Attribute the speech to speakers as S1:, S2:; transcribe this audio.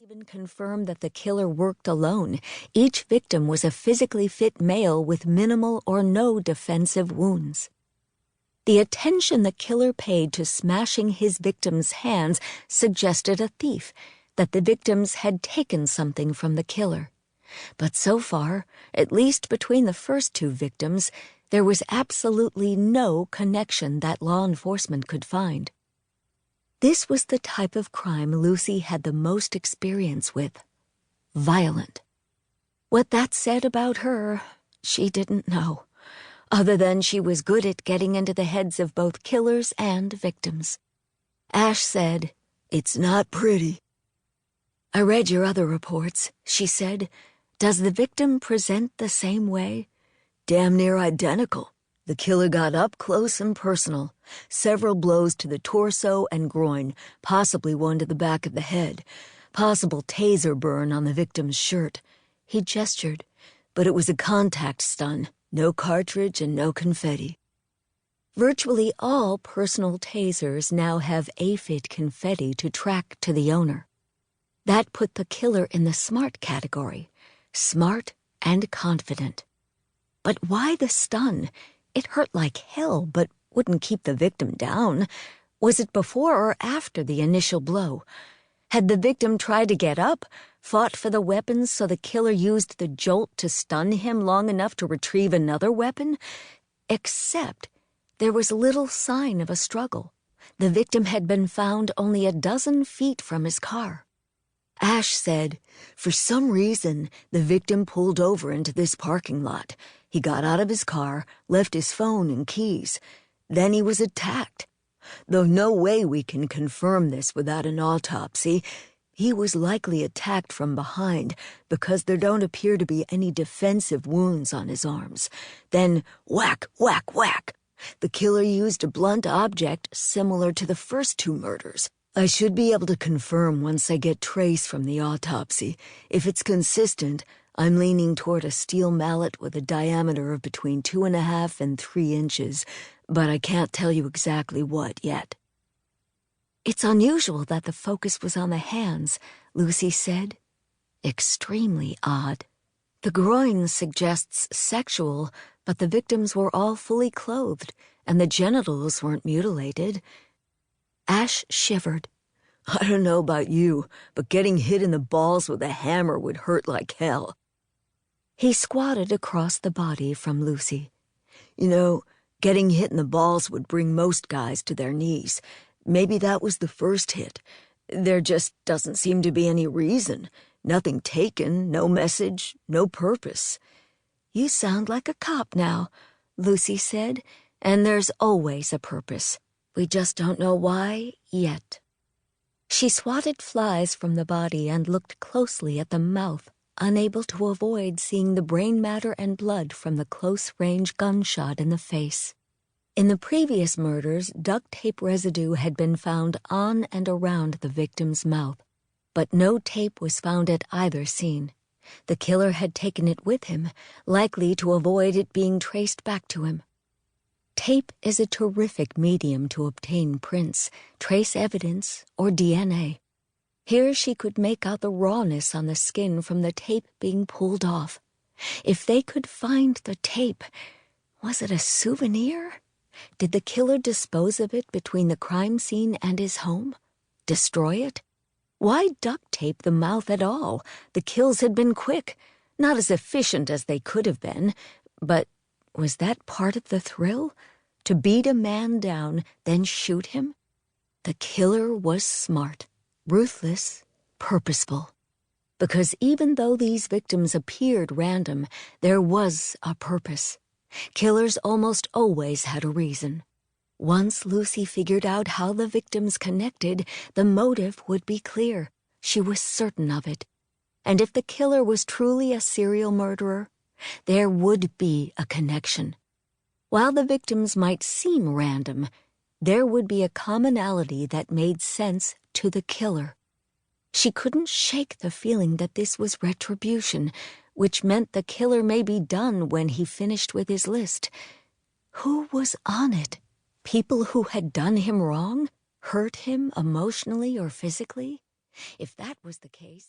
S1: Even confirmed that the killer worked alone. Each victim was a physically fit male with minimal or no defensive wounds. The attention the killer paid to smashing his victims' hands suggested a thief, that the victims had taken something from the killer. But so far, at least between the first two victims, there was absolutely no connection that law enforcement could find. This was the type of crime Lucy had the most experience with. Violent. What that said about her, she didn't know, other than she was good at getting into the heads of both killers and victims. Ash said, "It's not pretty." "I read your other reports," she said. "Does the victim present the same way?" "Damn near identical. The killer got up close and personal. Several blows to the torso and groin, possibly one to the back of the head. Possible taser burn on the victim's shirt." He gestured, but it was a contact stun. No cartridge and no confetti. Virtually all personal tasers now have aphid confetti to track to the owner. That put the killer in the smart category. Smart and confident. But why the stun? It hurt like hell, but wouldn't keep the victim down. Was it before or after the initial blow? Had the victim tried to get up, fought for the weapons so the killer used the jolt to stun him long enough to retrieve another weapon? Except there was little sign of a struggle. The victim had been found only a dozen feet from his car. Ash said, "For some reason, the victim pulled over into this parking lot. He got out of his car, left his phone and keys. Then he was attacked. Though no way we can confirm this without an autopsy, he was likely attacked from behind because there don't appear to be any defensive wounds on his arms. Then whack, whack, whack. The killer used a blunt object similar to the first two murders. I should be able to confirm once I get trace from the autopsy. If it's consistent, I'm leaning toward a steel mallet with a diameter of between 2.5 and 3 inches, but I can't tell you exactly what yet." "It's unusual that the focus was on the hands," Lucy said. "Extremely odd. The groin suggests sexual, but the victims were all fully clothed, and the genitals weren't mutilated." Ash shivered. "I don't know about you, but getting hit in the balls with a hammer would hurt like hell." He squatted across the body from Lucy. "You know, getting hit in the balls would bring most guys to their knees. Maybe that was the first hit. There just doesn't seem to be any reason. Nothing taken, no message, no purpose." "You sound like a cop now," Lucy said, "and there's always a purpose. We just don't know why yet." She swatted flies from the body and looked closely at the mouth, unable to avoid seeing the brain matter and blood from the close-range gunshot in the face. In the previous murders, duct tape residue had been found on and around the victim's mouth, but no tape was found at either scene. The killer had taken it with him, likely to avoid it being traced back to him. Tape is a terrific medium to obtain prints, trace evidence, or DNA. Here she could make out the rawness on the skin from the tape being pulled off. If they could find the tape, was it a souvenir? Did the killer dispose of it between the crime scene and his home? Destroy it? Why duct tape the mouth at all? The kills had been quick, not as efficient as they could have been, but was that part of the thrill? To beat a man down, then shoot him? The killer was smart, ruthless, purposeful. Because even though these victims appeared random, there was a purpose. Killers almost always had a reason. Once Lucy figured out how the victims connected, the motive would be clear. She was certain of it. And if the killer was truly a serial murderer, there would be a connection. While the victims might seem random, there would be a commonality that made sense to the killer. She couldn't shake the feeling that this was retribution, which meant the killer may be done when he finished with his list. Who was on it? People who had done him wrong? Hurt him emotionally or physically? If that was the case,